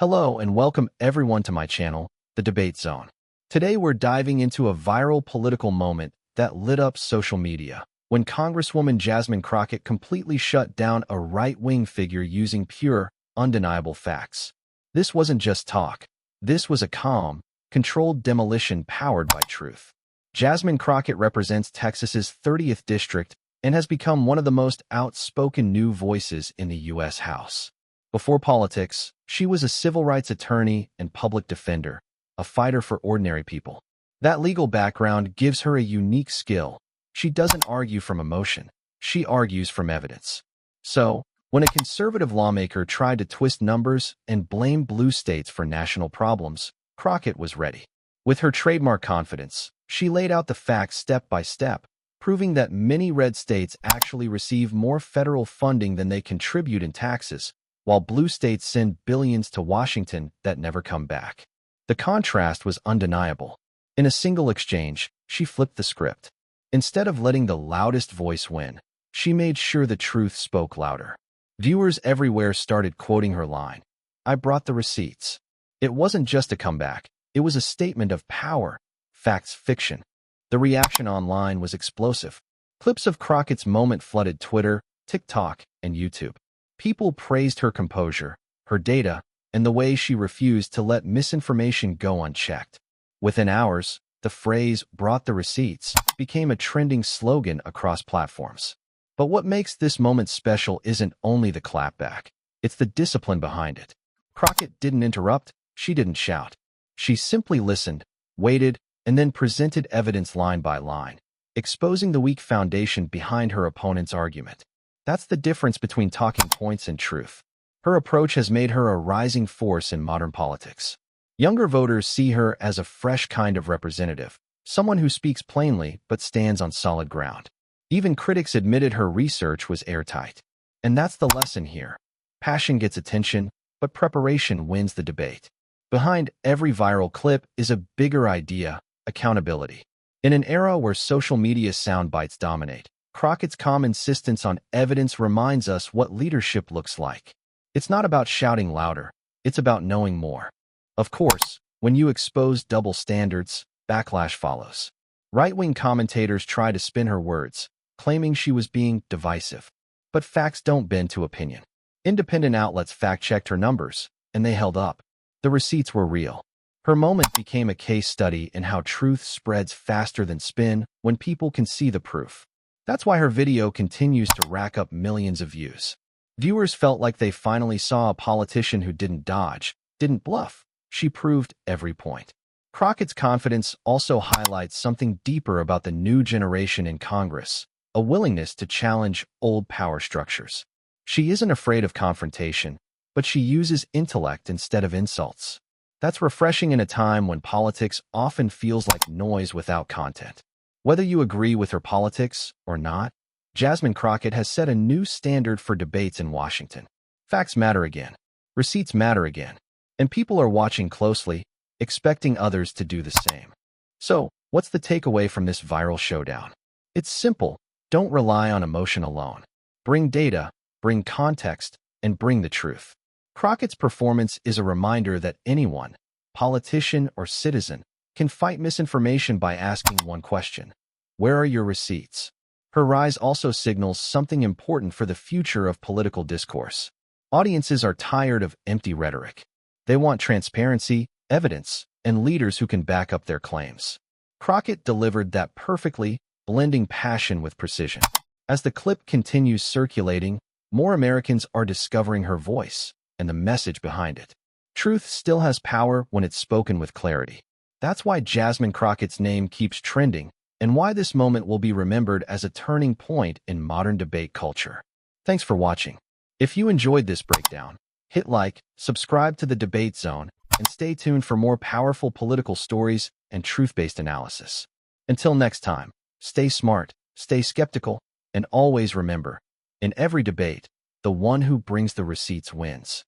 Hello and welcome everyone to my channel, The Debate Zone. Today we're diving into a viral political moment that lit up social media when Congresswoman Jasmine Crockett completely shut down a right-wing figure using pure, undeniable facts. This wasn't just talk. This was a calm, controlled demolition powered by truth. Jasmine Crockett represents Texas's 30th district and has become one of the most outspoken new voices in the U.S. House. Before politics, she was a civil rights attorney and public defender, a fighter for ordinary people. That legal background gives her a unique skill. She doesn't argue from emotion. She argues from evidence. So, when a conservative lawmaker tried to twist numbers and blame blue states for national problems, Crockett was ready. With her trademark confidence, she laid out the facts step by step, proving that many red states actually receive more federal funding than they contribute in taxes, while blue states send billions to Washington that never come back. The contrast was undeniable. In a single exchange, she flipped the script. Instead of letting the loudest voice win, she made sure the truth spoke louder. Viewers everywhere started quoting her line, "I brought the receipts." It wasn't just a comeback. It was a statement of power, facts fiction. The reaction online was explosive. Clips of Crockett's moment flooded Twitter, TikTok, and YouTube. People praised her composure, her data, and the way she refused to let misinformation go unchecked. Within hours, the phrase "brought the receipts" became a trending slogan across platforms. But what makes this moment special isn't only the clapback, it's the discipline behind it. Crockett didn't interrupt, she didn't shout. She simply listened, waited, and then presented evidence line by line, exposing the weak foundation behind her opponent's argument. That's the difference between talking points and truth. Her approach has made her a rising force in modern politics. Younger voters see her as a fresh kind of representative, someone who speaks plainly but stands on solid ground. Even critics admitted her research was airtight. And that's the lesson here. Passion gets attention, but preparation wins the debate. Behind every viral clip is a bigger idea: accountability. In an era where social media soundbites dominate, Crockett's calm insistence on evidence reminds us what leadership looks like. It's not about shouting louder, it's about knowing more. Of course, when you expose double standards, backlash follows. Right-wing commentators try to spin her words, claiming she was being divisive. But facts don't bend to opinion. Independent outlets fact-checked her numbers, and they held up. The receipts were real. Her moment became a case study in how truth spreads faster than spin when people can see the proof. That's why her video continues to rack up millions of views. Viewers felt like they finally saw a politician who didn't dodge, didn't bluff. She proved every point. Crockett's confidence also highlights something deeper about the new generation in Congress: a willingness to challenge old power structures. She isn't afraid of confrontation, but she uses intellect instead of insults. That's refreshing in a time when politics often feels like noise without content. Whether you agree with her politics or not, Jasmine Crockett has set a new standard for debates in Washington. Facts matter again. Receipts matter again. And people are watching closely, expecting others to do the same. So, what's the takeaway from this viral showdown? It's simple. Don't rely on emotion alone. Bring data, bring context, and bring the truth. Crockett's performance is a reminder that anyone, politician or citizen, can fight misinformation by asking one question: where are your receipts? Her rise also signals something important for the future of political discourse. Audiences are tired of empty rhetoric. They want transparency, evidence, and leaders who can back up their claims. Crockett delivered that perfectly, blending passion with precision. As the clip continues circulating, more Americans are discovering her voice and the message behind it. Truth still has power when it's spoken with clarity. That's why Jasmine Crockett's name keeps trending, and why this moment will be remembered as a turning point in modern debate culture. Thanks for watching. If you enjoyed this breakdown, hit like, subscribe to the Debate Zone, and stay tuned for more powerful political stories and truth-based analysis. Until next time, stay smart, stay skeptical, and always remember, in every debate, the one who brings the receipts wins.